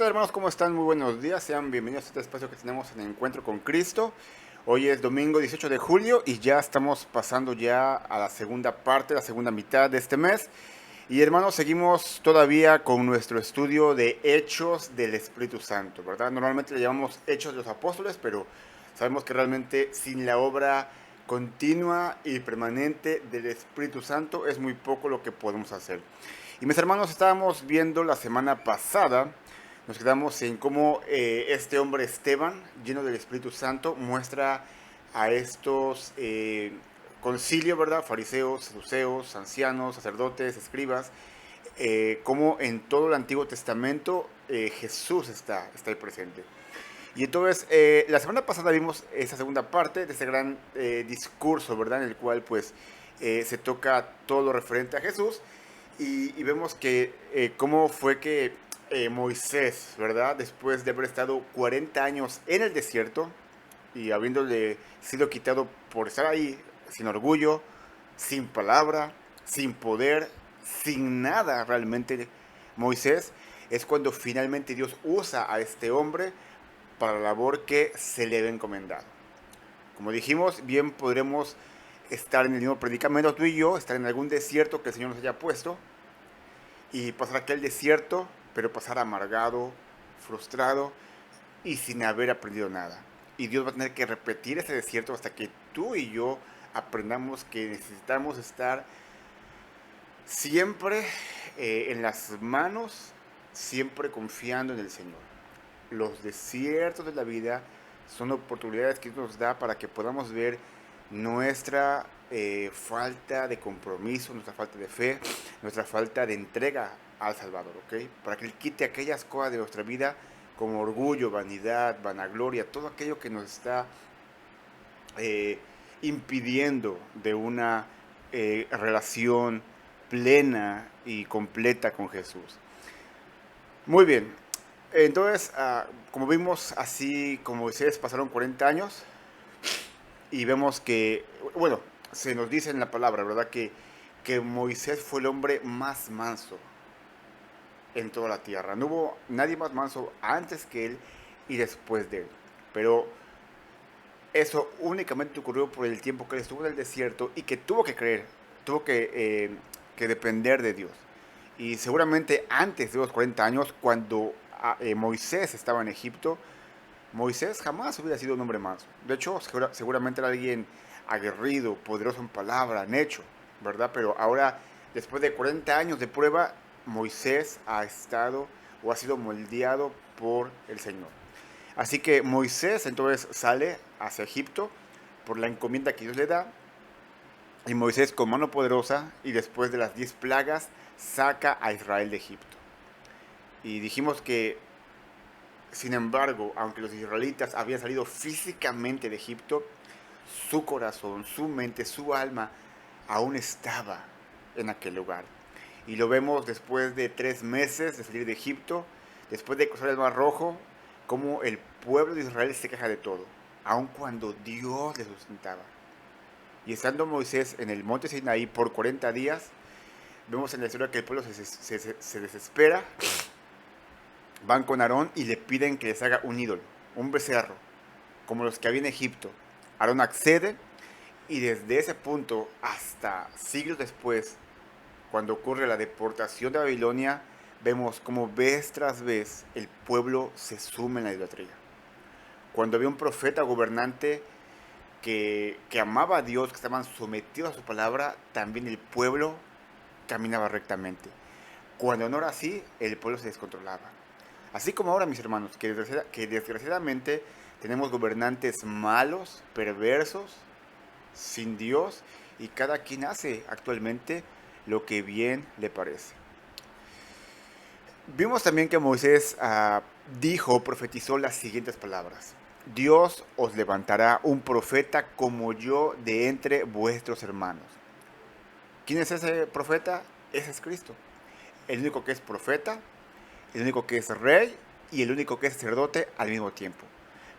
hermanos? ¿Cómo están? Muy buenos días. Sean bienvenidos a este espacio que tenemos en Encuentro con Cristo. Hoy es domingo 18 de julio y ya estamos pasando ya a la segunda parte, la segunda mitad de este mes. Y hermanos, seguimos todavía con nuestro estudio de Hechos del Espíritu Santo, ¿verdad? Normalmente le llamamos Hechos de los Apóstoles, pero sabemos que realmente sin la obra continua y permanente del Espíritu Santo es muy poco lo que podemos hacer. Y mis hermanos, estábamos viendo la semana pasada, nos quedamos en cómo este hombre Esteban, lleno del Espíritu Santo, muestra a estos concilios, ¿verdad? Fariseos, saduceos, ancianos, sacerdotes, escribas, cómo en todo el Antiguo Testamento Jesús está ahí presente. Y entonces, la semana pasada vimos esa segunda parte de ese gran discurso, ¿verdad? En el cual, pues, se toca todo lo referente a Jesús y vemos que cómo fue que Moisés, ¿verdad? Después de haber estado 40 años en el desierto y habiéndole sido quitado por estar ahí, sin orgullo, sin palabra, sin poder, sin nada realmente, Moisés, es cuando finalmente Dios usa a este hombre para la labor que se le había encomendado. Como dijimos, bien podremos estar en el mismo predicamento tú y yo, estar en algún desierto que el Señor nos haya puesto y pasar aquel desierto, pero pasar amargado, frustrado y sin haber aprendido nada. Y Dios va a tener que repetir ese desierto hasta que tú y yo aprendamos que necesitamos estar siempre en las manos, siempre confiando en el Señor. Los desiertos de la vida son oportunidades que Dios nos da para que podamos ver nuestra falta de compromiso, nuestra falta de fe, nuestra falta de entrega al Salvador, ¿ok? Para que Él quite aquellas cosas de nuestra vida como orgullo, vanidad, vanagloria, todo aquello que nos está eh, impidiendo de una relación plena y completa con Jesús. Muy bien, entonces, como vimos, así como Moisés pasaron 40 años y vemos que, bueno, se nos dice en la palabra, ¿verdad? Que Moisés fue el hombre más manso en toda la tierra. No hubo nadie más manso antes que él y después de él. Pero eso únicamente ocurrió por el tiempo que él estuvo en el desierto y que tuvo que creer, tuvo que depender de Dios. Y seguramente antes de los 40 años, cuando Moisés estaba en Egipto, Moisés jamás hubiera sido un hombre manso. De hecho, seguramente era alguien aguerrido, poderoso en palabra, en hecho, ¿verdad? Pero ahora, después de 40 años de prueba, Moisés ha estado o ha sido moldeado por el Señor. Así que Moisés entonces sale hacia Egipto por la encomienda que Dios le da. Y Moisés con mano poderosa y después de las 10 plagas saca a Israel de Egipto. Y dijimos que, sin embargo, aunque los israelitas habían salido físicamente de Egipto, su corazón, su mente, su alma aún estaba en aquel lugar. Y lo vemos después de 3 meses de salir de Egipto, después de cruzar el Mar Rojo, como el pueblo de Israel se queja de todo, aun cuando Dios les sustentaba. Y estando Moisés en el monte Sinaí por 40 días, vemos en la historia que el pueblo se desespera, van con Aarón y le piden que les haga un ídolo, un becerro, como los que había en Egipto. Aarón accede y desde ese punto hasta siglos después, cuando ocurre la deportación de Babilonia, vemos como vez tras vez el pueblo se sume en la idolatría. Cuando había un profeta gobernante que amaba a Dios, que estaban sometidos a su palabra, también el pueblo caminaba rectamente. Cuando no era así, el pueblo se descontrolaba. Así como ahora, mis hermanos, que desgraciadamente tenemos gobernantes malos, perversos, sin Dios, y cada quien hace actualmente lo que bien le parece. Vimos también que Moisés profetizó las siguientes palabras. Dios os levantará un profeta como yo de entre vuestros hermanos. ¿Quién es ese profeta? Ese es Cristo. El único que es profeta, el único que es rey y el único que es sacerdote al mismo tiempo.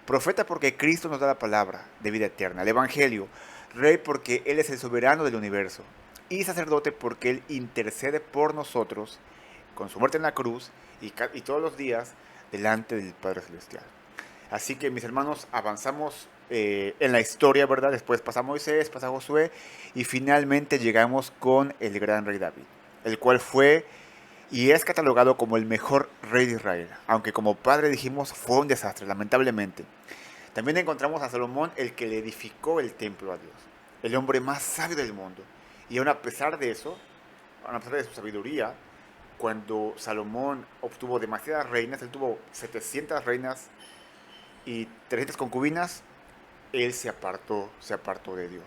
Profeta porque Cristo nos da la palabra de vida eterna, el Evangelio. Rey porque Él es el soberano del universo. Y sacerdote porque Él intercede por nosotros con su muerte en la cruz y todos los días delante del Padre Celestial. Así que mis hermanos, avanzamos en la historia, ¿verdad? Después pasa Moisés, pasa Josué y finalmente llegamos con el gran rey David, el cual fue y es catalogado como el mejor rey de Israel, aunque como padre dijimos fue un desastre, lamentablemente. También encontramos a Salomón, el que le edificó el templo a Dios, el hombre más sabio del mundo. Y aún a pesar de eso, a pesar de su sabiduría, cuando Salomón obtuvo demasiadas reinas, él tuvo 700 reinas y 300 concubinas, él se apartó de Dios.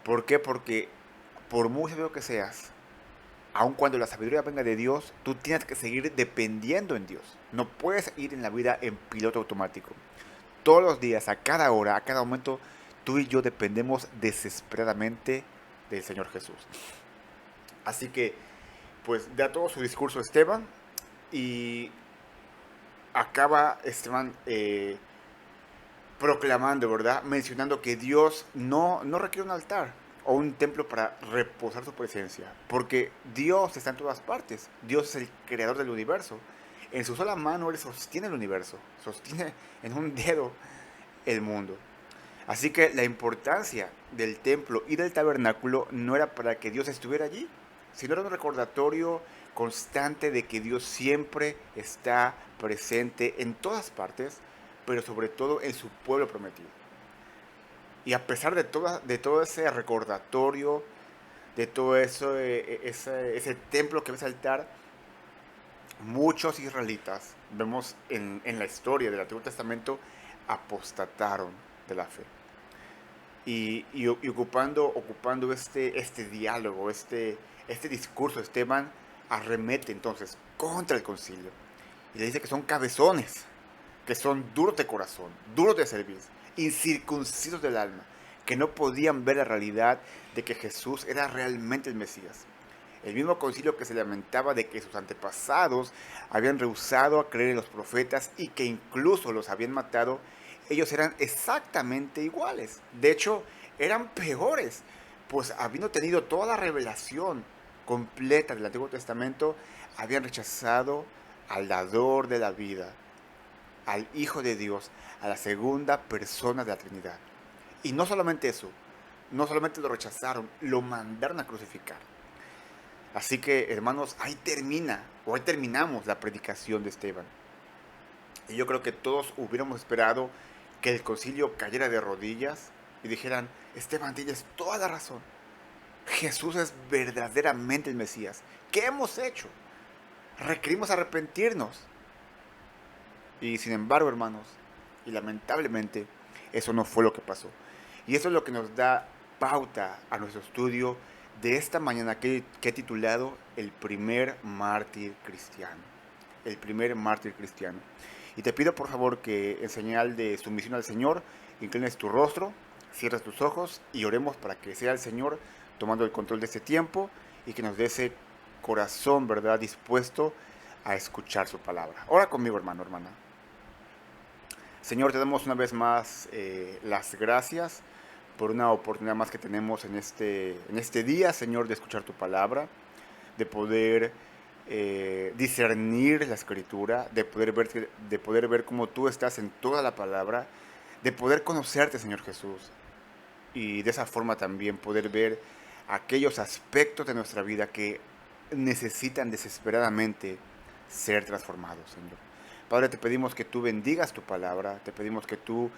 ¿Por qué? Porque por muy sabio que seas, aun cuando la sabiduría venga de Dios, tú tienes que seguir dependiendo en Dios. No puedes ir en la vida en piloto automático. Todos los días, a cada hora, a cada momento, tú y yo dependemos desesperadamente del Señor Jesús. Así que, pues, da todo su discurso Esteban y acaba Esteban proclamando, ¿verdad? Mencionando que Dios no requiere un altar o un templo para reposar su presencia, porque Dios está en todas partes. Dios es el creador del universo. En su sola mano Él sostiene el universo, sostiene en un dedo el mundo. Así que la importancia del templo y del tabernáculo no era para que Dios estuviera allí, sino era un recordatorio constante de que Dios siempre está presente en todas partes, pero sobre todo en su pueblo prometido. Y a pesar de todo ese recordatorio, de todo eso, ese templo que ves altar, muchos israelitas, vemos en la historia del Antiguo Testamento, apostataron de la fe. Y ocupando este diálogo, este discurso, Esteban arremete entonces contra el concilio. Y le dice que son cabezones, que son duros de corazón, duros de servir, incircuncisos del alma, que no podían ver la realidad de que Jesús era realmente el Mesías. El mismo concilio que se lamentaba de que sus antepasados habían rehusado a creer en los profetas y que incluso los habían matado, ellos eran exactamente iguales. De hecho, eran peores, pues habiendo tenido toda la revelación completa del Antiguo Testamento, habían rechazado al dador de la vida, al Hijo de Dios, a la segunda persona de la Trinidad. Y no solamente eso, no solamente lo rechazaron, lo mandaron a crucificar. Así que, hermanos, ahí terminamos la predicación de Esteban. Y yo creo que todos hubiéramos esperado que el concilio cayera de rodillas y dijeran, Esteban, tienes toda la razón. Jesús es verdaderamente el Mesías. ¿Qué hemos hecho? Requerimos arrepentirnos. Y sin embargo, hermanos, y lamentablemente, eso no fue lo que pasó. Y eso es lo que nos da pauta a nuestro estudio de esta mañana que he titulado El primer mártir cristiano. El primer mártir cristiano. Y te pido por favor que en señal de sumisión al Señor, inclines tu rostro, cierres tus ojos y oremos para que sea el Señor tomando el control de este tiempo y que nos dé ese corazón, ¿verdad?, dispuesto a escuchar su palabra. Ora conmigo, hermano, hermana. Señor, te damos una vez más las gracias por una oportunidad más que tenemos en este día, Señor, de escuchar tu palabra, de poder discernir la escritura, de poder ver cómo tú estás en toda la palabra, de poder conocerte, Señor Jesús, y de esa forma también poder ver aquellos aspectos de nuestra vida que necesitan desesperadamente ser transformados, Señor. Padre, te pedimos que tú bendigas tu palabra, te pedimos que tú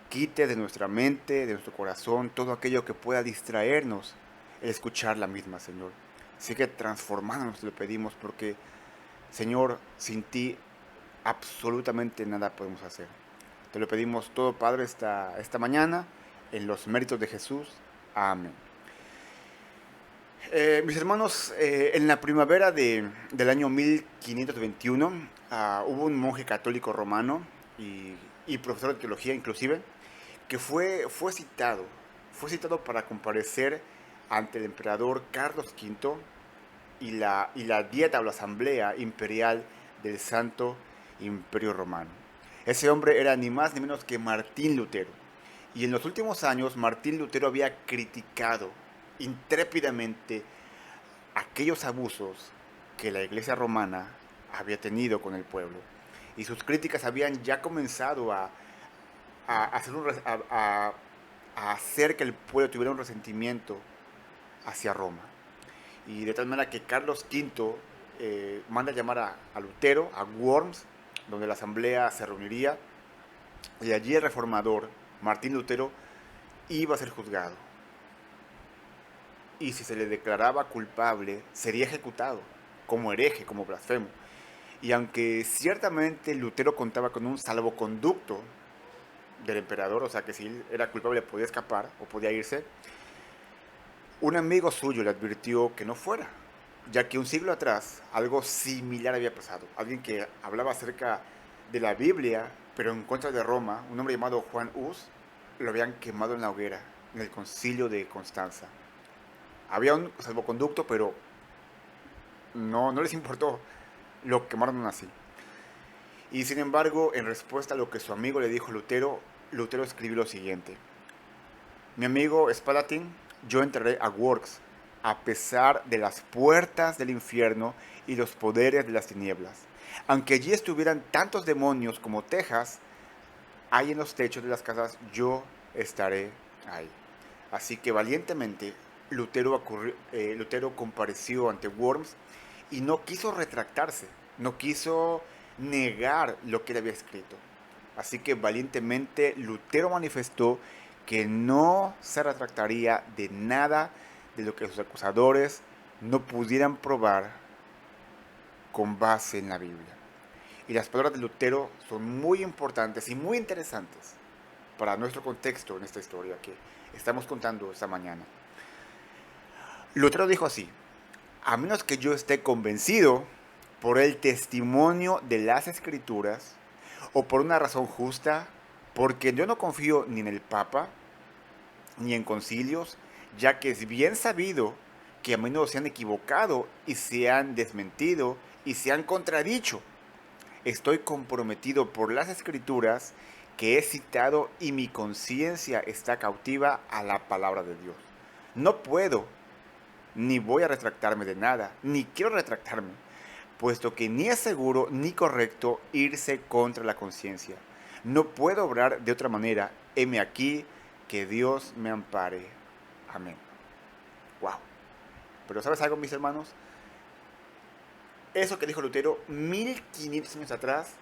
quites de nuestra mente, de nuestro corazón, todo aquello que pueda distraernos el escuchar la misma, Señor. Sigue transformándonos, te lo pedimos, porque, Señor, sin ti absolutamente nada podemos hacer. Te lo pedimos todo, Padre, esta mañana, en los méritos de Jesús. Amén. Mis hermanos, en la primavera del año 1521, hubo un monje católico romano y profesor de teología inclusive, que fue citado para comparecer ante el emperador Carlos V y la dieta o la asamblea imperial del Santo Imperio Romano. Ese hombre era ni más ni menos que Martín Lutero. Y en los últimos años Martín Lutero había criticado intrépidamente aquellos abusos que la Iglesia romana había tenido con el pueblo. y sus críticas habían ya comenzado hacer a hacer que el pueblo tuviera un resentimiento hacia Roma. Y de tal manera que Carlos V manda llamar a Lutero, a Worms, donde la asamblea se reuniría, y allí el reformador, Martín Lutero, iba a ser juzgado. Y si se le declaraba culpable, sería ejecutado como hereje, como blasfemo. Y aunque ciertamente Lutero contaba con un salvoconducto del emperador, o sea que si él era culpable podía escapar o podía irse, un amigo suyo le advirtió que no fuera, ya que un siglo atrás algo similar había pasado. Alguien que hablaba acerca de la Biblia, pero en contra de Roma, un hombre llamado Juan Hus, lo habían quemado en la hoguera, en el concilio de Constanza. Había un salvoconducto, pero no les importó, lo quemaron así. Y sin embargo, en respuesta a lo que su amigo le dijo a Lutero, Lutero escribió lo siguiente: mi amigo Spalatin, yo entraré a Works, a pesar de las puertas del infierno y los poderes de las tinieblas. Aunque allí estuvieran tantos demonios como tejas, hay en los techos de las casas, yo estaré ahí. Así que valientemente Lutero compareció ante Worms y no quiso retractarse, no quiso negar lo que él había escrito. Así que valientemente Lutero manifestó que no se retractaría de nada de lo que sus acusadores no pudieran probar con base en la Biblia. Y las palabras de Lutero son muy importantes y muy interesantes para nuestro contexto en esta historia que estamos contando esta mañana. Lutero dijo así: a menos que yo esté convencido por el testimonio de las Escrituras o por una razón justa, porque yo no confío ni en el Papa ni en concilios, ya que es bien sabido que a menudo se han equivocado y se han desmentido y se han contradicho. Estoy comprometido por las Escrituras que he citado y mi conciencia está cautiva a la palabra de Dios. No puedo, ni voy a retractarme de nada, ni quiero retractarme, puesto que ni es seguro ni correcto irse contra la conciencia. No puedo obrar de otra manera. Heme aquí, que Dios me ampare. Amén. Wow. Pero ¿sabes algo, mis hermanos? Eso que dijo Lutero 1500 años atrás,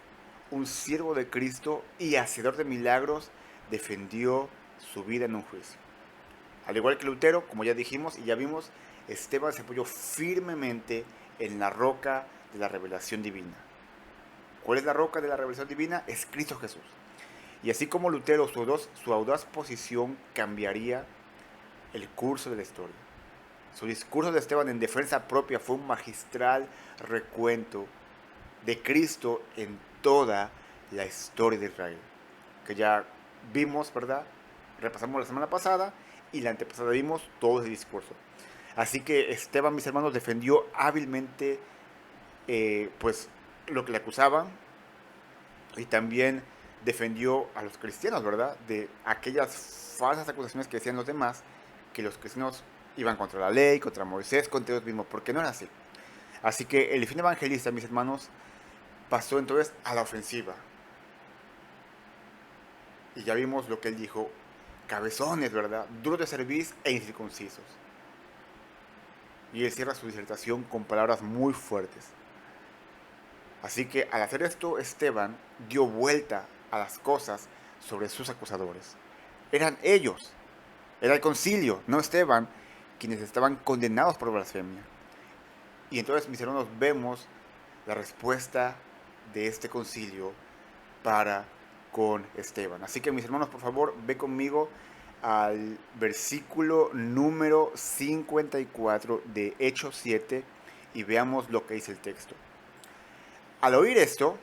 un siervo de Cristo y hacedor de milagros defendió su vida en un juicio. Al igual que Lutero, como ya dijimos y ya vimos, Esteban se apoyó firmemente en la roca de la revelación divina. ¿Cuál es la roca de la revelación divina? Es Cristo Jesús. Y así como Lutero, su audaz posición cambiaría el curso de la historia. Su discurso de Esteban en defensa propia fue un magistral recuento de Cristo en toda la historia de Israel, que ya vimos, ¿verdad? Repasamos la semana pasada y la antepasada vimos todo ese discurso. Así que Esteban, mis hermanos, defendió hábilmente pues lo que le acusaban y también defendió a los cristianos, ¿verdad? De aquellas falsas acusaciones que decían los demás, que los cristianos iban contra la ley, contra Moisés, contra Dios mismo, porque no era así. Así que el fin evangelista, mis hermanos, pasó entonces a la ofensiva. Y ya vimos lo que él dijo: cabezones, ¿verdad? Duros de cerviz e incircuncisos. Y él cierra su disertación con palabras muy fuertes. Así que al hacer esto, Esteban dio vuelta a las cosas sobre sus acusadores. Eran ellos, era el concilio, no Esteban, quienes estaban condenados por blasfemia. Y entonces, mis hermanos, vemos la respuesta de este concilio para con Esteban. Así que, mis hermanos, por favor, ve conmigo al versículo número 54 de Hechos 7 y veamos lo que dice el texto. Al oír esto,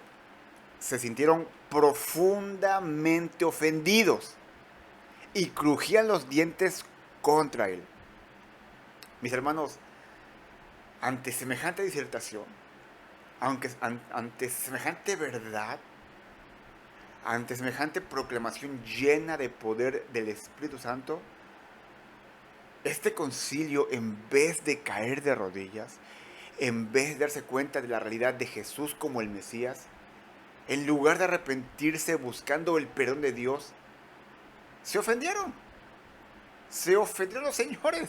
se sintieron profundamente ofendidos y crujían los dientes contra él. Mis hermanos, ante semejante disertación, ante semejante verdad, ante semejante proclamación llena de poder del Espíritu Santo, este concilio, en vez de caer de rodillas, en vez de darse cuenta de la realidad de Jesús como el Mesías, en lugar de arrepentirse buscando el perdón de Dios, se ofendieron. Se ofendieron los señores.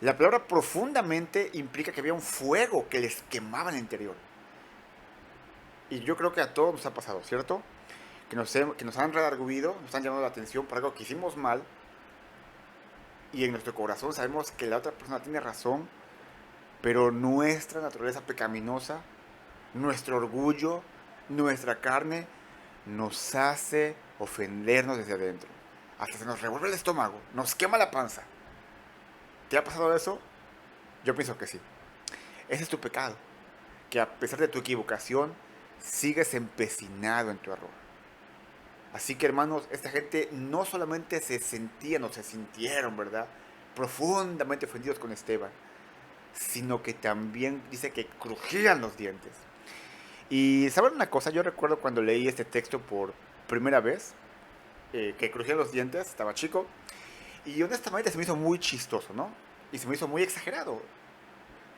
La palabra profundamente implica que había un fuego que les quemaba en el interior. Y yo creo que a todos nos ha pasado, ¿cierto? Que nos han redarguido, nos han llamado la atención por algo que hicimos mal. Y en nuestro corazón sabemos que la otra persona tiene razón, pero nuestra naturaleza pecaminosa, nuestro orgullo, nuestra carne, nos hace ofendernos desde adentro. Hasta se nos revuelve el estómago, nos quema la panza. ¿Te ha pasado eso? Yo pienso que sí. Ese es tu pecado, que a pesar de tu equivocación, sigues empecinado en tu error. Así que hermanos, esta gente no solamente se sentían o se sintieron, ¿verdad? Profundamente ofendidos con Esteban, sino que también dice que crujían los dientes. Y ¿saben una cosa? Yo recuerdo cuando leí este texto por primera vez, que crujían los dientes, estaba chico, y honestamente se me hizo muy chistoso, ¿no? Y se me hizo muy exagerado.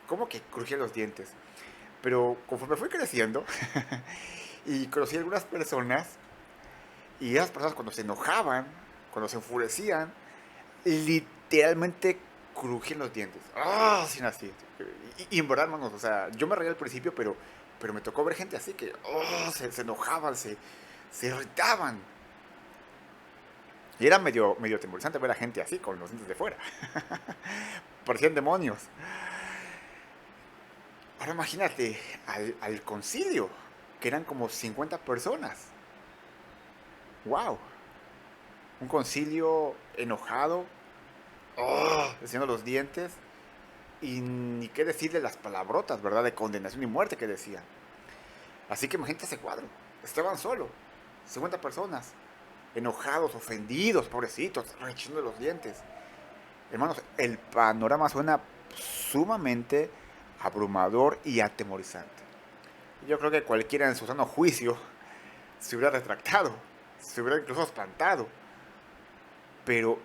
¿Cómo que crujían los dientes? Pero conforme fui creciendo y conocí a algunas personas, y esas personas cuando se enojaban, cuando se enfurecían, literalmente crujían los dientes. ¡Ah! Sin así. Y en verdad, hermanos, o sea, yo me reía al principio, pero me tocó ver gente así que se enojaban, se irritaban. Y era medio atemorizante ver a gente así, con los dientes de fuera. Parecían demonios. Ahora imagínate al concilio, que eran como 50 personas. ¡Wow! Un concilio enojado, enseñando los dientes, y ni qué decir de las palabrotas, ¿verdad? De condenación y muerte que decían. Así que imagínate ese cuadro. Estaban solo, 50 personas, enojados, ofendidos, pobrecitos, rechinando los dientes. Hermanos, el panorama suena sumamente abrumador y atemorizante. Yo creo que cualquiera en su sano juicio se hubiera retractado, se hubiera incluso espantado. Pero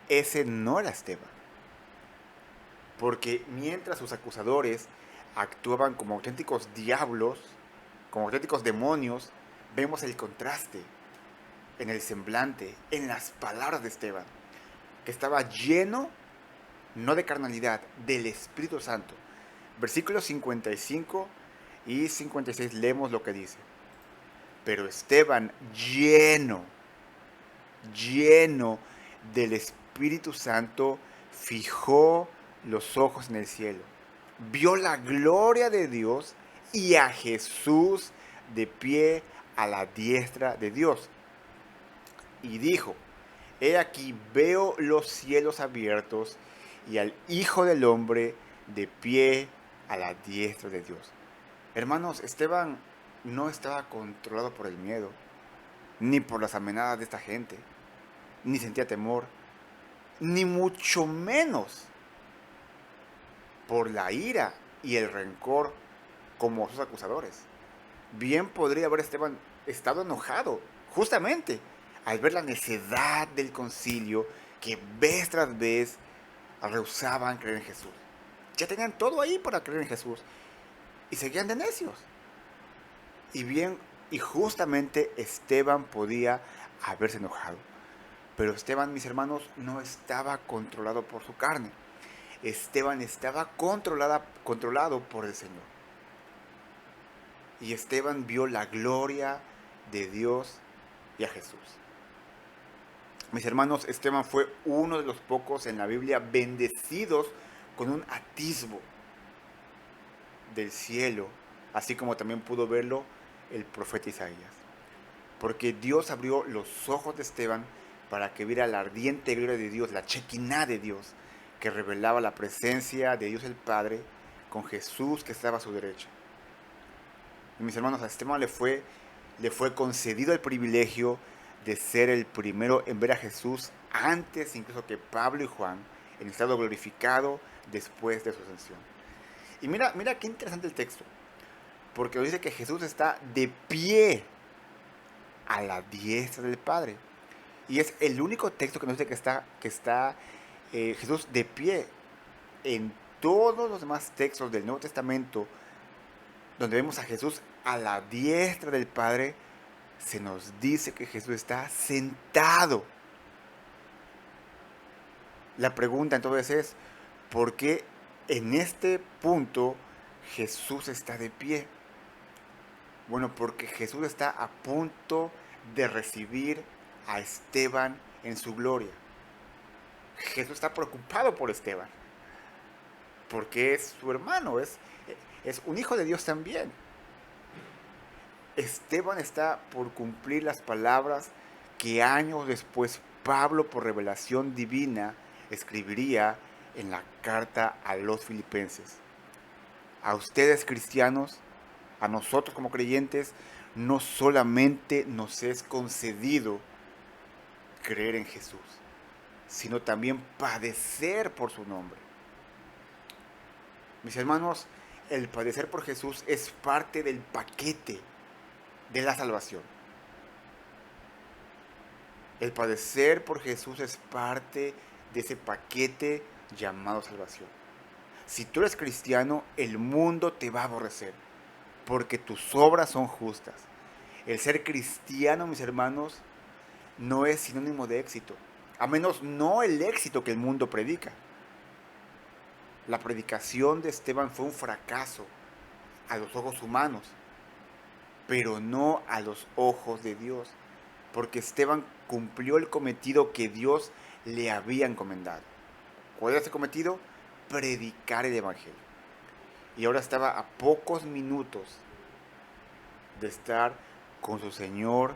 ese no era Esteban. Porque mientras sus acusadores actuaban como auténticos diablos, como auténticos demonios, vemos el contraste en el semblante, en las palabras de Esteban, que estaba lleno, no de carnalidad, del Espíritu Santo. Versículos 55 y 56 leemos lo que dice. Pero Esteban, lleno del Espíritu Santo, fijó los ojos en el cielo, vio la gloria de Dios y a Jesús de pie a la diestra de Dios. Y dijo, he aquí veo los cielos abiertos y al Hijo del Hombre de pie a la diestra de Dios. Hermanos, Esteban no estaba controlado por el miedo, ni por las amenazas de esta gente, ni sentía temor, ni mucho menos por la ira y el rencor como sus acusadores. Bien podría haber Esteban estado enojado, justamente, al ver la necedad del concilio que vez tras vez rehusaban creer en Jesús. Ya tenían todo ahí para creer en Jesús y seguían de necios. Y justamente Esteban podía haberse enojado. Pero Esteban, mis hermanos, no estaba controlado por su carne. Esteban estaba controlado por el Señor. Y Esteban vio la gloria de Dios y a Jesús. Mis hermanos, Esteban fue uno de los pocos en la Biblia bendecidos con un atisbo del cielo, así como también pudo verlo el profeta Isaías. Porque Dios abrió los ojos de Esteban para que viera la ardiente gloria de Dios, la chequiná de Dios, que revelaba la presencia de Dios el Padre con Jesús que estaba a su derecha. Y mis hermanos, a Esteban le fue concedido el privilegio de ser el primero en ver a Jesús antes incluso que Pablo y Juan, en estado glorificado después de su ascensión. Y mira qué interesante el texto, porque nos dice que Jesús está de pie a la diestra del Padre. Y es el único texto que nos dice que está Jesús de pie. En todos los demás textos del Nuevo Testamento, donde vemos a Jesús a la diestra del Padre, se nos dice que Jesús está sentado. La pregunta entonces es, ¿por qué en este punto Jesús está de pie? Bueno, porque Jesús está a punto de recibir a Esteban en su gloria. Jesús está preocupado por Esteban, porque es su hermano, es un hijo de Dios también. Esteban está por cumplir las palabras que años después Pablo, por revelación divina, escribiría en la carta a los filipenses. A ustedes cristianos, a nosotros como creyentes, no solamente nos es concedido creer en Jesús, sino también padecer por su nombre. Mis hermanos, el padecer por Jesús es parte del paquete de la salvación. El padecer por Jesús es parte de ese paquete llamado salvación. Si tú eres cristiano, el mundo te va a aborrecer, porque tus obras son justas. El ser cristiano, mis hermanos, no es sinónimo de éxito, a menos no el éxito que el mundo predica. La predicación de Esteban fue un fracaso a los ojos humanos, pero no a los ojos de Dios, porque Esteban cumplió el cometido que Dios le había encomendado. ¿Cuál era ese cometido? Predicar el Evangelio. Y ahora estaba a pocos minutos de estar con su Señor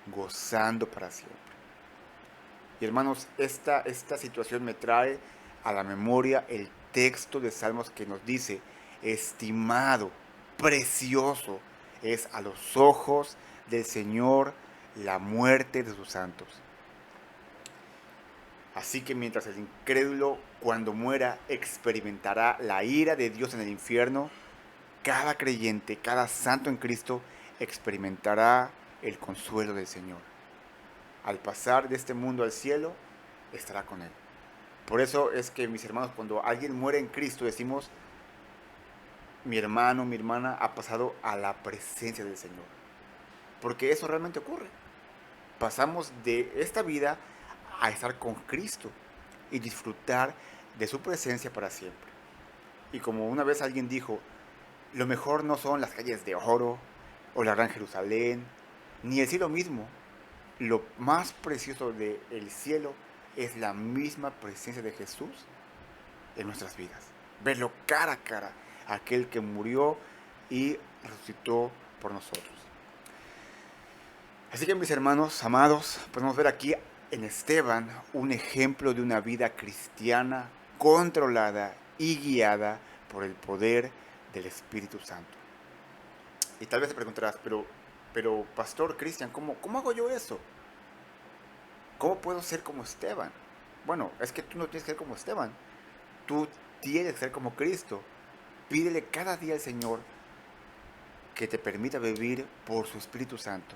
gozando para siempre. Y hermanos, esta situación me trae a la memoria el texto de Salmos que nos dice, estimado, precioso es a los ojos del Señor la muerte de sus santos. Así que mientras el incrédulo, cuando muera, experimentará la ira de Dios en el infierno, cada creyente, cada santo en Cristo, experimentará el consuelo del Señor. Al pasar de este mundo al cielo, estará con Él. Por eso es que, mis hermanos, cuando alguien muere en Cristo, decimos, mi hermano, mi hermana ha pasado a la presencia del Señor. Porque eso realmente ocurre. Pasamos de esta vida a estar con Cristo y disfrutar de su presencia para siempre. Y como una vez alguien dijo, lo mejor no son las calles de oro o la Gran Jerusalén, ni el cielo mismo. Lo más precioso del cielo es la misma presencia de Jesús en nuestras vidas. Verlo cara a cara, aquel que murió y resucitó por nosotros. Así que, mis hermanos amados, podemos ver aquí en Esteban un ejemplo de una vida cristiana controlada y guiada por el poder del Espíritu Santo. Y tal vez te preguntarás, pero Pastor Cristian, ¿cómo hago yo eso? ¿Cómo puedo ser como Esteban? Bueno, es que tú no tienes que ser como Esteban. Tú tienes que ser como Cristo. Pídele cada día al Señor que te permita vivir por su Espíritu Santo.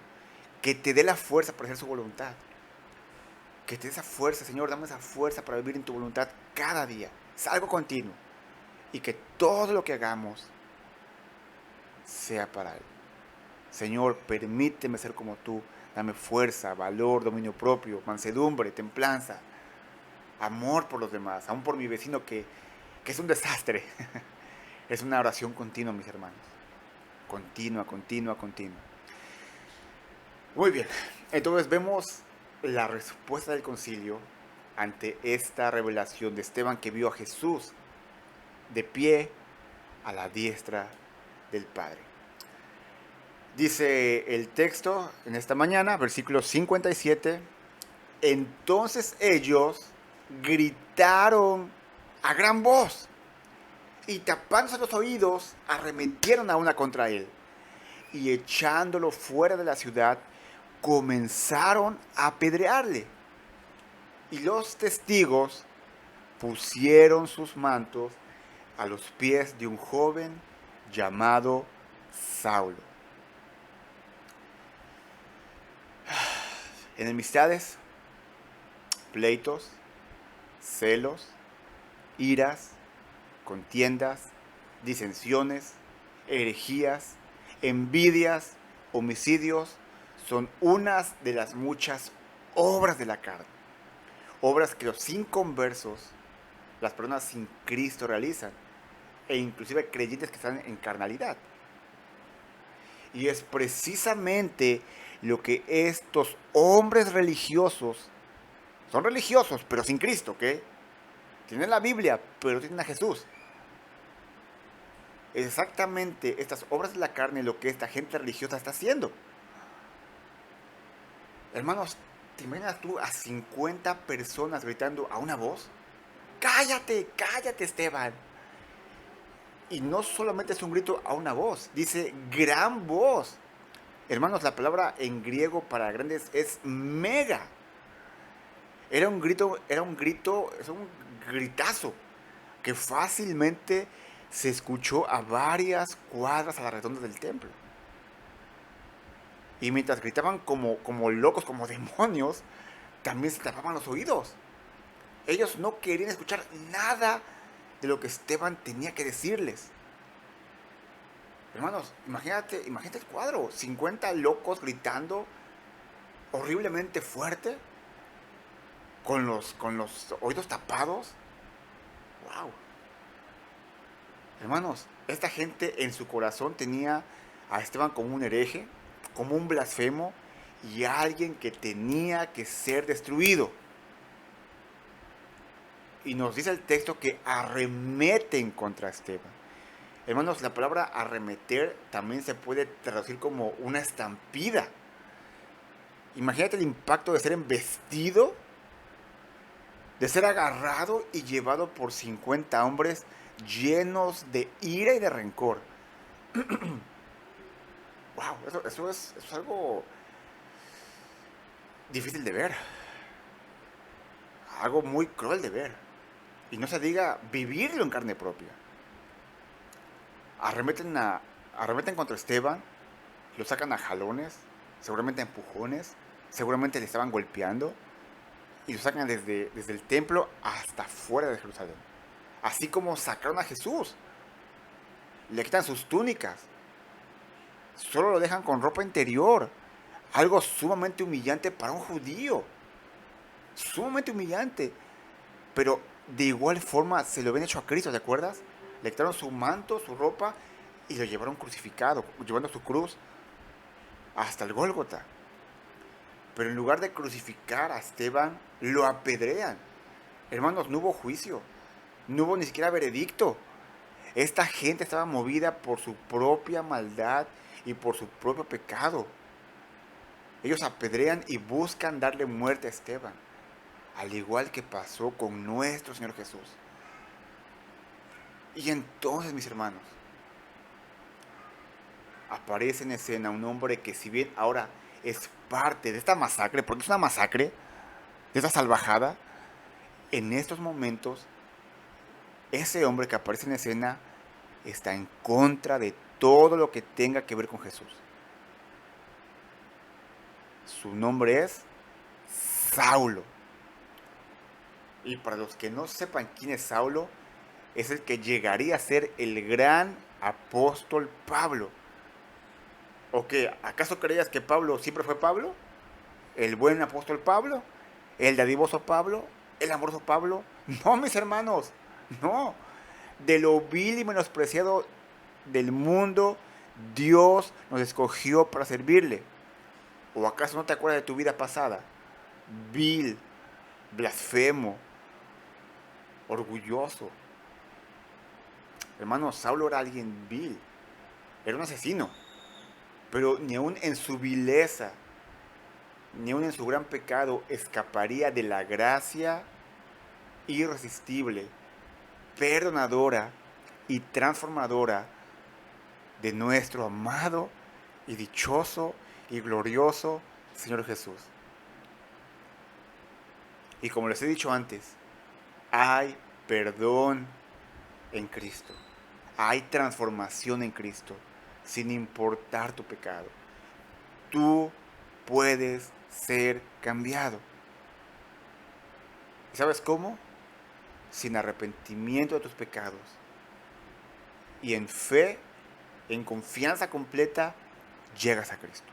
Que te dé la fuerza para hacer su voluntad. Que te dé esa fuerza, Señor, dame esa fuerza para vivir en tu voluntad cada día. Es algo continuo. Y que todo lo que hagamos sea para Él. Señor, permíteme ser como tú. Dame fuerza, valor, dominio propio, mansedumbre, templanza, amor por los demás, aún por mi vecino que es un desastre. Es una oración continua, mis hermanos. Continua, continua, continua. Muy bien, entonces vemos la respuesta del concilio ante esta revelación de Esteban, que vio a Jesús de pie a la diestra del Padre. Dice el texto en esta mañana, versículo 57, entonces ellos gritaron a gran voz y tapándose los oídos arremetieron a una contra él y echándolo fuera de la ciudad comenzaron a apedrearle. Y los testigos pusieron sus mantos a los pies de un joven llamado Saulo. Enemistades, pleitos, celos, iras, contiendas, disensiones, herejías envidias, homicidios, son unas de las muchas obras de la carne. Obras que los inconversos, las personas sin Cristo realizan, e inclusive creyentes que están en carnalidad. Y es precisamente lo que estos hombres religiosos, son religiosos, pero sin Cristo, ¿ok? Tienen la Biblia, pero no tienen a Jesús. Es exactamente estas obras de la carne lo que esta gente religiosa está haciendo. Hermanos, ¿te imaginas tú a 50 personas gritando a una voz? ¡Cállate, cállate, Esteban! Y no solamente es un grito a una voz, dice gran voz. Hermanos, la palabra en griego para grandes es mega. Era un grito, es un gritazo que fácilmente se escuchó a varias cuadras a la redonda del templo. Y mientras gritaban como locos, como demonios, también se tapaban los oídos. Ellos no querían escuchar nada de lo que Esteban tenía que decirles. Hermanos, imagínate el cuadro, 50 locos gritando horriblemente fuerte, con los oídos tapados. ¡Wow! Hermanos, esta gente en su corazón tenía a Esteban como un hereje, como un blasfemo y alguien que tenía que ser destruido. Y nos dice el texto que arremeten contra Esteban. Hermanos, la palabra arremeter también se puede traducir como una estampida. Imagínate el impacto de ser embestido, de ser agarrado y llevado por 50 hombres llenos de ira y de rencor. Wow, eso es algo difícil de ver. Algo muy cruel de ver. Y no se diga vivirlo en carne propia. Arremeten contra Esteban, lo sacan a jalones, seguramente a empujones, seguramente le estaban golpeando y lo sacan desde el templo hasta fuera de Jerusalén. Así como sacaron a Jesús. Le quitan sus túnicas. Solo lo dejan con ropa interior. Algo sumamente humillante para un judío. Sumamente humillante. Pero de igual forma se lo habían hecho a Cristo, ¿te acuerdas? Le quitaron su manto, su ropa y lo llevaron crucificado, llevando su cruz hasta el Gólgota. Pero en lugar de crucificar a Esteban, lo apedrean. Hermanos, no hubo juicio. No hubo ni siquiera veredicto. Esta gente estaba movida por su propia maldad y por su propio pecado. Ellos apedrean y buscan darle muerte a Esteban, al igual que pasó con nuestro Señor Jesús. Y entonces, mis hermanos, aparece en escena un hombre que, si bien ahora es parte de esta masacre, porque es una masacre, de esta salvajada, en estos momentos, ese hombre que aparece en escena está en contra de todo lo que tenga que ver con Jesús. Su nombre es Saulo. Y para los que no sepan quién es Saulo, es el que llegaría a ser el gran apóstol Pablo. ¿O qué? ¿Acaso creías que Pablo siempre fue Pablo? ¿El buen apóstol Pablo? ¿El dadivoso Pablo? ¿El amoroso Pablo? No, mis hermanos, no. De lo vil y menospreciado del mundo, Dios nos escogió para servirle. ¿O acaso no te acuerdas de tu vida pasada? Vil, blasfemo, orgulloso. Hermano, Saulo era alguien vil, era un asesino, pero ni aun en su vileza, ni aun en su gran pecado, escaparía de la gracia irresistible, perdonadora y transformadora de nuestro amado y dichoso y glorioso Señor Jesús. Y como les he dicho antes, hay perdón en Cristo. Hay transformación en Cristo, sin importar tu pecado. Tú puedes ser cambiado. ¿Y sabes cómo? Sin arrepentimiento de tus pecados y en fe en confianza completa, llegas a Cristo.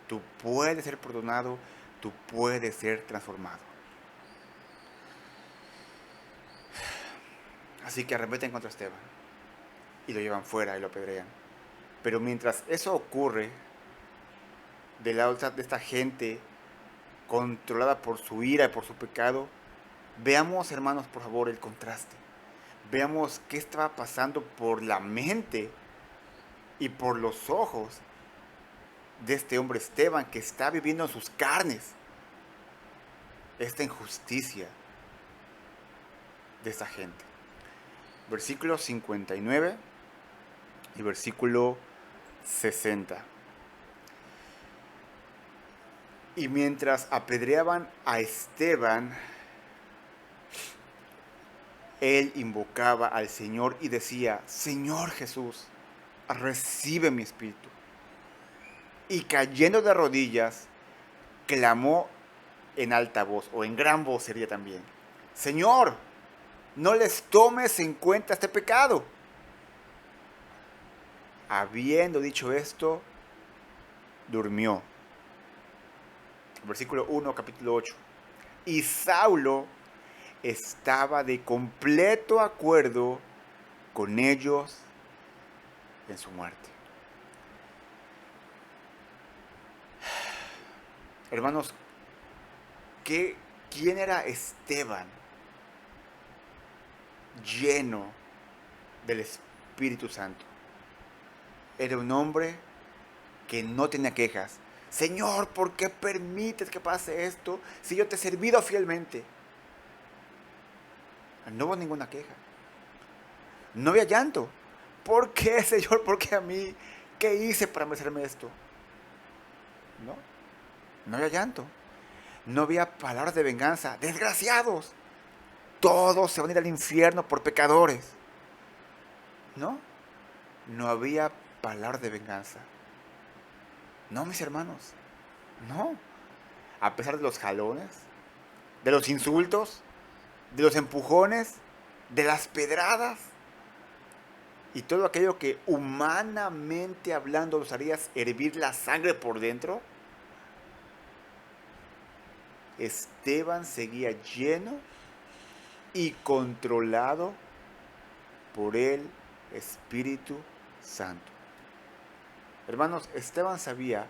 Tú puedes ser perdonado, tú puedes ser transformado. Así que arremeten contra Esteban y lo llevan fuera y lo apedrean. Pero mientras eso ocurre, de lado de esta gente controlada por su ira y por su pecado, veamos, hermanos, por favor, el contraste. Veamos qué estaba pasando por la mente y por los ojos de este hombre Esteban, que está viviendo en sus carnes esta injusticia de esta gente. Versículo 59 y versículo 60. Y mientras apedreaban a Esteban, él invocaba al Señor y decía: Señor Jesús, recibe mi espíritu. Y cayendo de rodillas, clamó en alta voz, o en gran voz sería también: Señor, no les tomes en cuenta este pecado. Habiendo dicho esto, durmió. Versículo 1, capítulo 8. Y Saulo estaba de completo acuerdo con ellos en su muerte. Hermanos, ¿quién era Esteban? Lleno del Espíritu Santo. Era un hombre que no tenía quejas. Señor, ¿por qué permites que pase esto si yo te he servido fielmente? No hubo ninguna queja. No había llanto. ¿Por qué, Señor? ¿Por qué a mí? ¿Qué hice para merecerme esto? No había llanto. No había palabras de venganza. Desgraciados. Todos se van a ir al infierno por pecadores. No había palabras de venganza. No, mis hermanos. No. A pesar de los jalones, de los insultos, de los empujones, de las pedradas y todo aquello que humanamente hablando los harías hervir la sangre por dentro, Esteban seguía lleno y controlado por el Espíritu Santo. Hermanos, Esteban sabía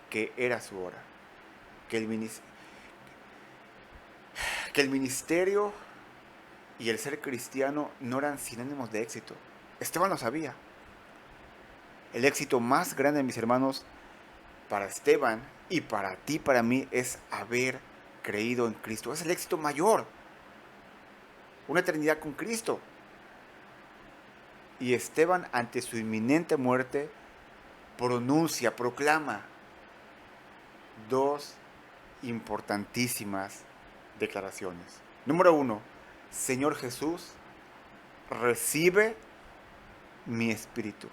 que era su hora, que el ministerio y el ser cristiano no eran sinónimos de éxito. Esteban lo sabía. El éxito más grande, mis hermanos, para Esteban y para ti, para mí, es haber creído en Cristo. Es el éxito mayor. Una eternidad con Cristo. Y Esteban, ante su inminente muerte, proclama dos importantísimas declaraciones. Número 1, Señor Jesús, recibe mi espíritu.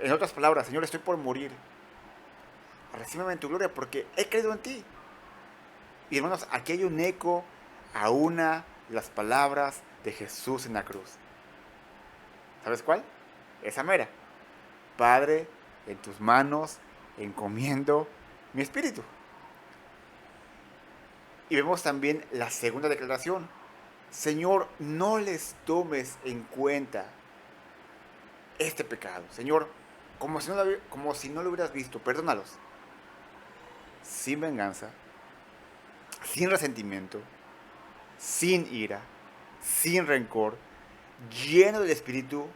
En otras palabras, Señor, estoy por morir. Recíbeme en tu gloria porque he creído en ti. Y hermanos, aquí hay un eco a una de las palabras de Jesús en la cruz. ¿Sabes cuál? Esa mera. Padre, en tus manos encomiendo mi espíritu. Y vemos también la segunda declaración. Señor, no les tomes en cuenta este pecado. Señor, como si no lo hubieras visto, perdónalos. Sin venganza, sin resentimiento, sin ira, sin rencor, lleno del Espíritu,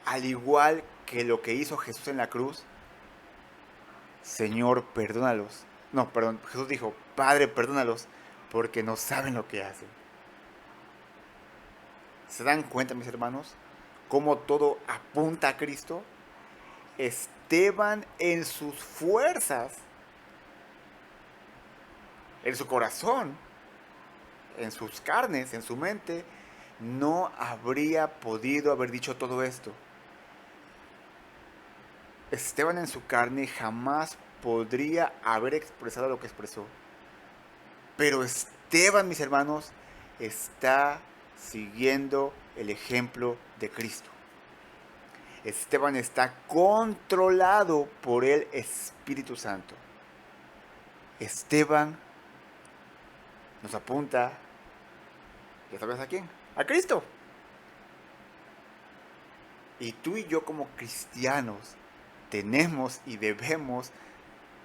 al igual que lo que hizo Jesús en la cruz. Señor, perdónalos. No, perdón, Jesús dijo: Padre, perdónalos, porque no saben lo que hacen. ¿Se dan cuenta, mis hermanos, cómo todo apunta a Cristo? Esteban, en sus fuerzas, en su corazón, en sus carnes, en su mente, no habría podido haber dicho todo esto. Esteban, en su carne, jamás podría haber expresado lo que expresó. Pero Esteban, mis hermanos, está siguiendo el ejemplo de Cristo. Esteban está controlado por el Espíritu Santo. Esteban nos apunta, ¿ya sabes a quién? A Cristo. Y tú y yo como cristianos tenemos y debemos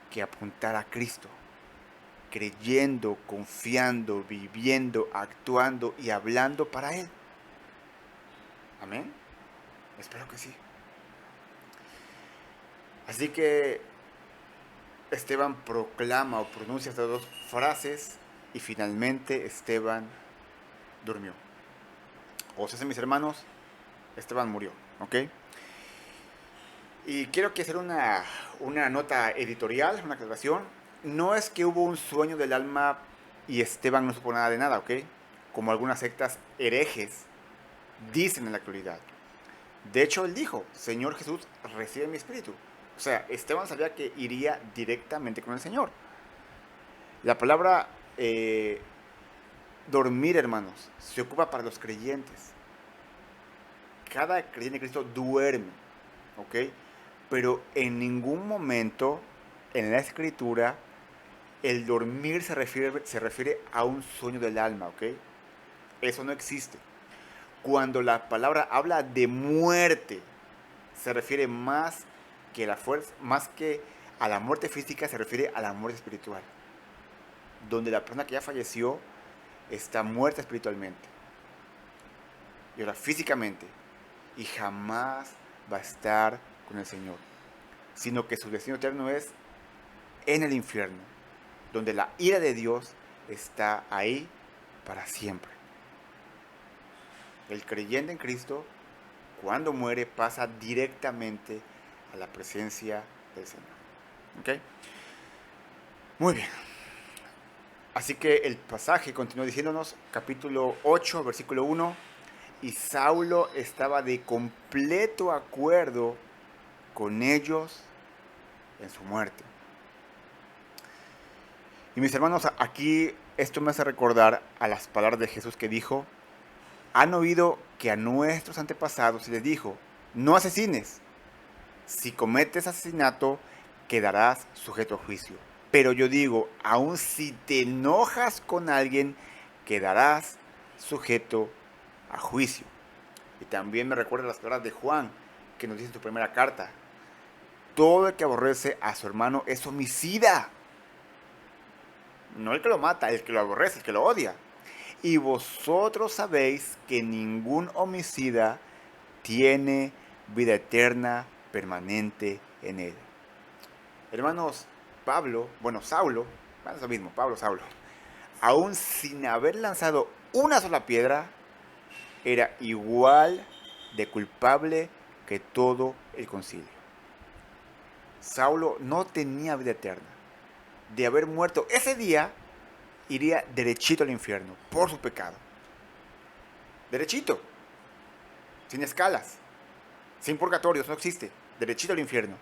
que apuntar a Cristo, creyendo, confiando, viviendo, actuando y hablando para Él. Amén. Espero que sí. Así que Esteban proclama o pronuncia estas dos frases y finalmente Esteban durmió. O sea, mis hermanos, Esteban murió, ¿ok? Y quiero que hacer una nota editorial, una aclaración. No es que hubo un sueño del alma y Esteban no supo nada de nada, ¿ok? Como algunas sectas herejes dicen en la actualidad. De hecho, él dijo, Señor Jesús, recibe mi espíritu. O sea, Esteban sabía que iría directamente con el Señor. La palabra dormir, hermanos, se ocupa para los creyentes. Cada creyente de Cristo duerme, ¿ok? Pero en ningún momento en la Escritura el dormir se refiere a un sueño del alma, ¿ok? Eso no existe. Cuando la palabra habla de muerte, se refiere más que más que a la muerte física, se refiere a la muerte espiritual. Donde la persona que ya falleció está muerta espiritualmente. Y ahora físicamente. Y jamás va a estar con el Señor. Sino que su destino eterno es en el infierno. Donde la ira de Dios está ahí para siempre. El creyente en Cristo, cuando muere, pasa directamente a la presencia del Señor. ¿Ok? Muy bien. Así que el pasaje continúa diciéndonos, capítulo 8, versículo 1, y Saulo estaba de completo acuerdo con ellos en su muerte. Y mis hermanos, aquí esto me hace recordar a las palabras de Jesús que dijo, han oído que a nuestros antepasados se les dijo, no asesines. Si cometes asesinato, quedarás sujeto a juicio. Pero yo digo, aun si te enojas con alguien, quedarás sujeto a juicio. Y también me recuerda las palabras de Juan, que nos dice en su primera carta. Todo el que aborrece a su hermano es homicida. No el que lo mata, el que lo aborrece, el que lo odia. Y vosotros sabéis que ningún homicida tiene vida eterna permanente en él. Hermanos, Saulo, es lo mismo, Saulo, aún sin haber lanzado una sola piedra, era igual de culpable que todo el concilio. Saulo no tenía vida eterna. De haber muerto ese día, iría derechito al infierno por su pecado. Derechito, sin escalas, sin purgatorios, no existe. Derechito al infierno.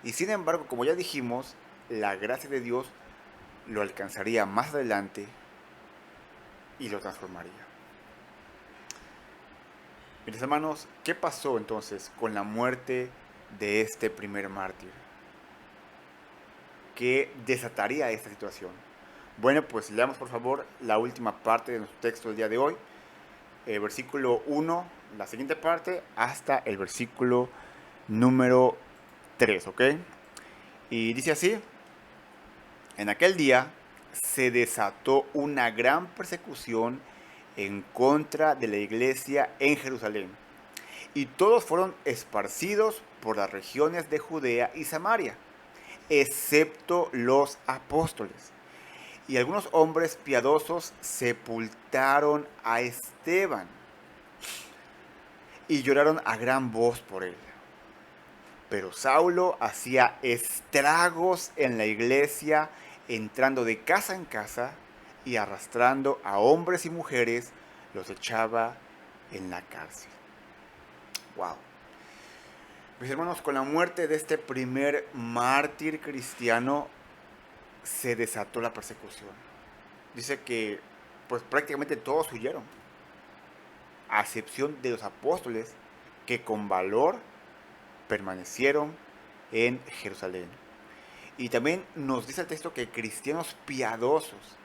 Y sin embargo, como ya dijimos, la gracia de Dios lo alcanzaría más adelante y lo transformaría. Mis hermanos, ¿qué pasó entonces con la muerte de este primer mártir? ¿Qué desataría esta situación? Bueno, pues leamos por favor la última parte de nuestro texto del día de hoy, versículo 1, la siguiente parte, hasta el versículo número 3, ¿ok? Y dice así, en aquel día se desató una gran persecución en contra de la iglesia en Jerusalén, y todos fueron esparcidos por las regiones de Judea y Samaria, excepto los apóstoles. Y algunos hombres piadosos sepultaron a Esteban y lloraron a gran voz por él. Pero Saulo hacía estragos en la iglesia, entrando de casa en casa y arrastrando a hombres y mujeres, los echaba en la cárcel. Wow. Mis hermanos, con la muerte de este primer mártir cristiano se desató la persecución. Dice que pues prácticamente todos huyeron, a excepción de los apóstoles que con valor permanecieron en Jerusalén. Y también nos dice el texto que cristianos piadosos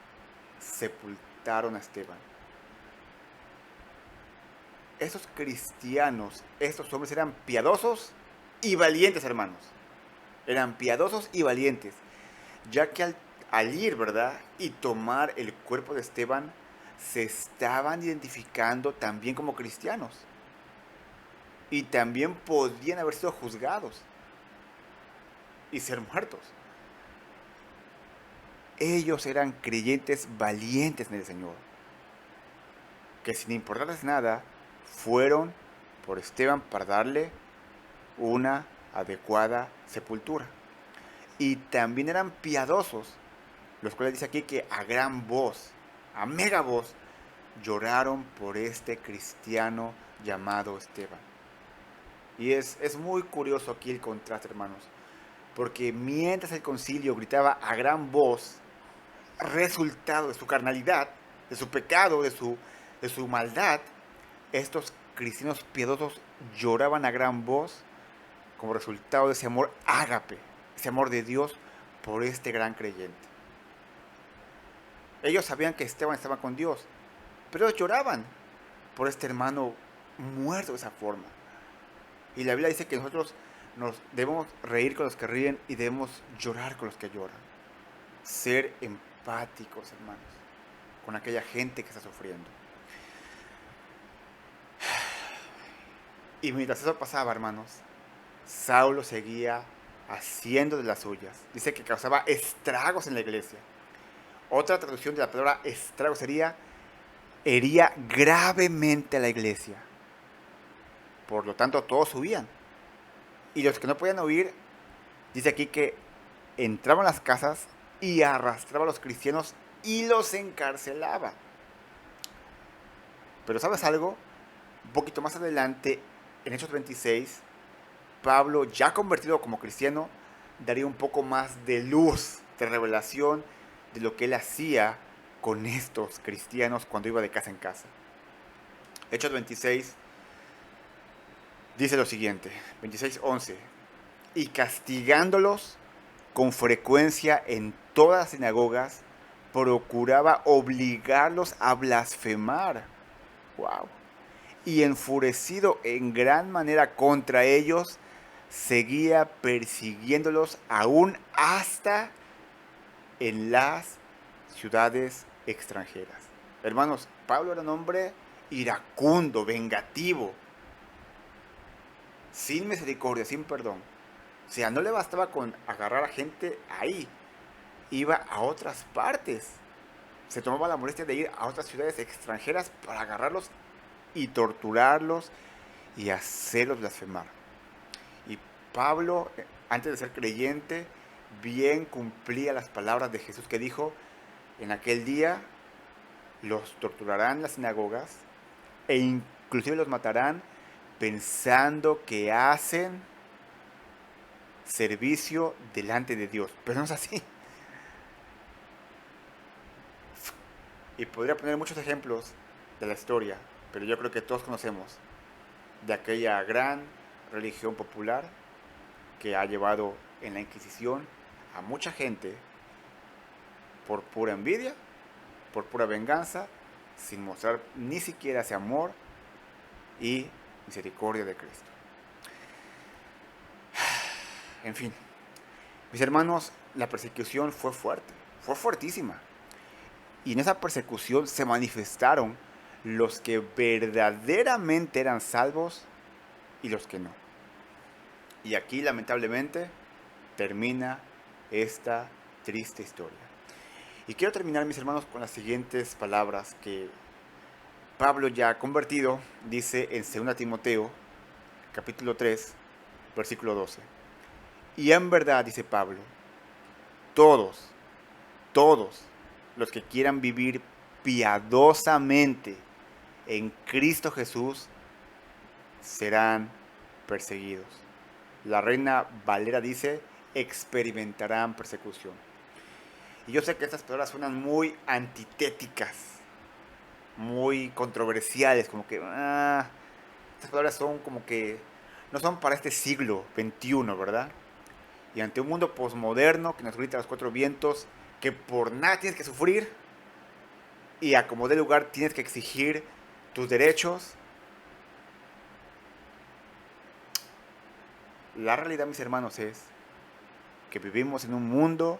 sepultaron a Esteban. Esos cristianos, estos hombres eran piadosos y valientes, hermanos. Eran piadosos y valientes, ya que al ir, ¿verdad? Y tomar el cuerpo de Esteban, se estaban identificando también como cristianos. Y también podían haber sido juzgados y ser muertos. Ellos eran creyentes valientes en el Señor, que sin importarles nada, fueron por Esteban para darle una adecuada sepultura. Y también eran piadosos, los cuales dice aquí que a gran voz, a mega voz, lloraron por este cristiano llamado Esteban. Y es muy curioso aquí el contraste, hermanos, porque mientras el concilio gritaba a gran voz, resultado de su carnalidad, de su pecado, de su maldad, estos cristianos piadosos lloraban a gran voz como resultado de ese amor ágape, ese amor de Dios por este gran creyente. Ellos sabían que Esteban estaba con Dios, pero ellos lloraban por este hermano muerto de esa forma. Y la Biblia dice que nosotros nos debemos reír con los que ríen y debemos llorar con los que lloran. Ser empáticos, hermanos, con aquella gente que está sufriendo. Y mientras eso pasaba, hermanos, Saulo seguía haciendo de las suyas. Dice que causaba estragos en la iglesia. Otra traducción de la palabra estrago sería hería gravemente a la iglesia. Por lo tanto, todos huían. Y los que no podían huir, dice aquí que entraban a las casas y arrastraba a los cristianos y los encarcelaba. Pero ¿sabes algo? Un poquito más adelante, en Hechos 26, Pablo, ya convertido como cristiano, daría un poco más de luz, de revelación de lo que él hacía con estos cristianos cuando iba de casa en casa. Hechos 26 dice lo siguiente, 26:11, y castigándolos con frecuencia en todas las sinagogas, procuraba obligarlos a blasfemar. Wow. Y enfurecido en gran manera contra ellos, seguía persiguiéndolos aún hasta en las ciudades extranjeras. Hermanos, Pablo era un hombre iracundo, vengativo, sin misericordia, sin perdón. O sea, no le bastaba con agarrar a gente ahí, iba a otras partes. Se tomaba la molestia de ir a otras ciudades extranjeras para agarrarlos y torturarlos y hacerlos blasfemar. Y Pablo, antes de ser creyente, bien cumplía las palabras de Jesús que dijo, en aquel día los torturarán en las sinagogas e inclusive los matarán pensando que hacen servicio delante de Dios. Pero no es así. Y podría poner muchos ejemplos de la historia, pero yo creo que todos conocemos de aquella gran religión popular que ha llevado en la Inquisición a mucha gente por pura envidia, por pura venganza, sin mostrar ni siquiera ese amor y misericordia de Cristo. En fin, mis hermanos, la persecución fue fuerte, fue fuertísima. Y en esa persecución se manifestaron los que verdaderamente eran salvos y los que no. Y aquí, lamentablemente, termina esta triste historia. Y quiero terminar, mis hermanos, con las siguientes palabras que Pablo, ya convertido, dice en 2 Timoteo, capítulo 3, versículo 12. Y en verdad, dice Pablo, todos los que quieran vivir piadosamente en Cristo Jesús serán perseguidos. La Reina Valera dice, experimentarán persecución. Y yo sé que estas palabras suenan muy antitéticas, muy controversiales, como que estas palabras son como que no son para este siglo XXI, ¿verdad? Y ante un mundo posmoderno que nos grita a los cuatro vientos que por nada tienes que sufrir y a como dé lugar tienes que exigir tus derechos. La realidad, mis hermanos, es que vivimos en un mundo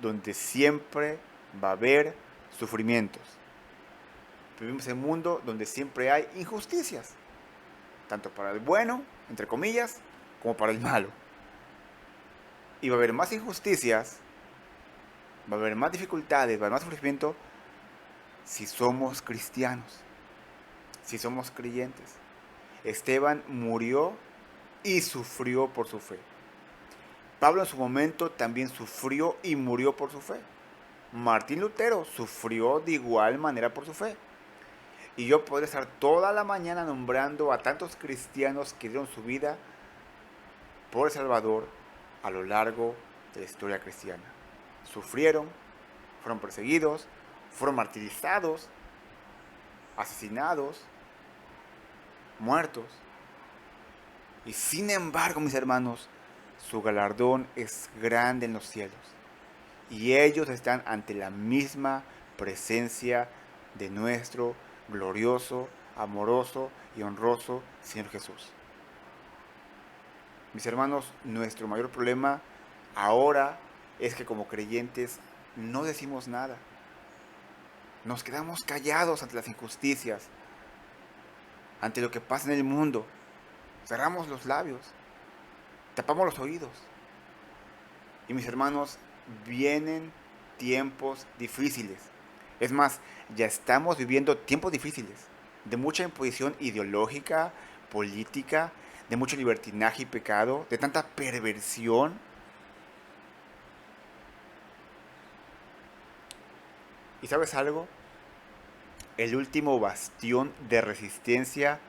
donde siempre va a haber sufrimientos. Vivimos en un mundo donde siempre hay injusticias, tanto para el bueno, entre comillas, como para el malo. Y va a haber más injusticias, va a haber más dificultades, va a haber más sufrimiento si somos cristianos, si somos creyentes. Esteban murió y sufrió por su fe. Pablo en su momento también sufrió y murió por su fe. Martín Lutero sufrió de igual manera por su fe. Y yo podría estar toda la mañana nombrando a tantos cristianos que dieron su vida por El Salvador a lo largo de la historia cristiana. Sufrieron, fueron perseguidos, fueron martirizados, asesinados, muertos. Y sin embargo, mis hermanos, su galardón es grande en los cielos. Y ellos están ante la misma presencia de nuestro glorioso, amoroso y honroso Señor Jesús. Mis hermanos, nuestro mayor problema ahora es que como creyentes no decimos nada. Nos quedamos callados ante las injusticias, ante lo que pasa en el mundo. Cerramos los labios, tapamos los oídos. Y mis hermanos, vienen tiempos difíciles. Es más, ya estamos viviendo tiempos difíciles, de mucha imposición ideológica, política, de mucho libertinaje y pecado, de tanta perversión. ¿Y sabes algo? El último bastión de resistencia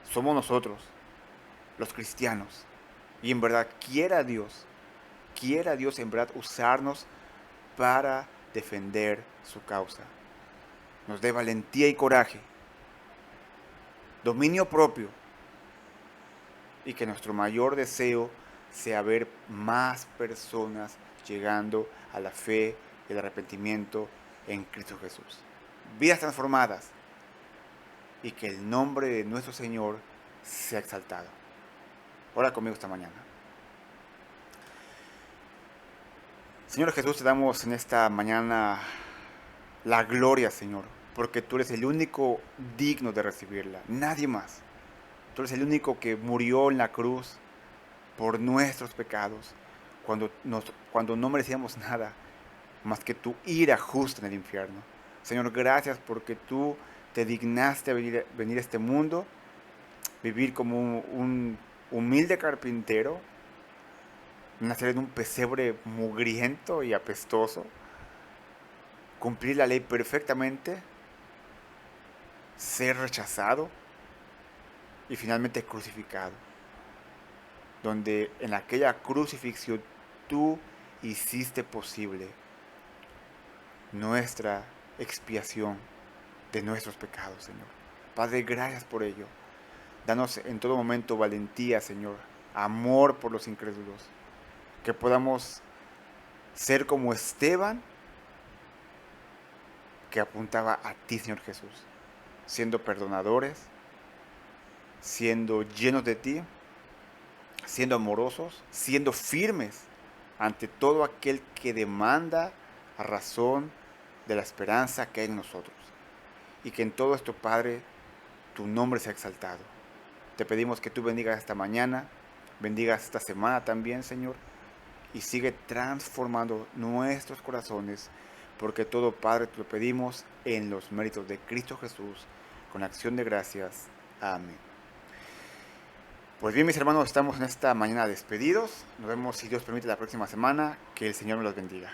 somos nosotros, los cristianos. Y en verdad quiera Dios en verdad usarnos para defender su causa. Nos dé valentía y coraje, dominio propio, y que nuestro mayor deseo sea ver más personas llegando a la fe y el arrepentimiento en Cristo Jesús. Vidas transformadas, y que el nombre de nuestro Señor sea exaltado. Ora conmigo esta mañana. Señor Jesús, te damos en esta mañana la gloria, Señor, porque tú eres el único digno de recibirla, nadie más. Tú eres el único que murió en la cruz por nuestros pecados, cuando no merecíamos nada más que tu ira justa en el infierno. Señor, gracias porque tú te dignaste a venir a este mundo, vivir como un humilde carpintero, nacer en un pesebre mugriento y apestoso, cumplir la ley perfectamente, ser rechazado y finalmente crucificado, donde en aquella crucifixión tú hiciste posible nuestra expiación de nuestros pecados, Señor. Padre, gracias por ello. Danos en todo momento valentía, Señor, amor por los incrédulos, que podamos ser como Esteban, que apuntaba a ti, Señor Jesús, siendo perdonadores, siendo llenos de ti, siendo amorosos, siendo firmes ante todo aquel que demanda a razón de la esperanza que hay en nosotros. Y que en todo esto, Padre, tu nombre sea exaltado. Te pedimos que tú bendigas esta mañana, bendigas esta semana también, Señor, y sigue transformando nuestros corazones, porque todo, Padre, te lo pedimos en los méritos de Cristo Jesús, con acción de gracias. Amén. Pues bien, mis hermanos, estamos en esta mañana despedidos. Nos vemos, si Dios permite, la próxima semana. Que el Señor me los bendiga.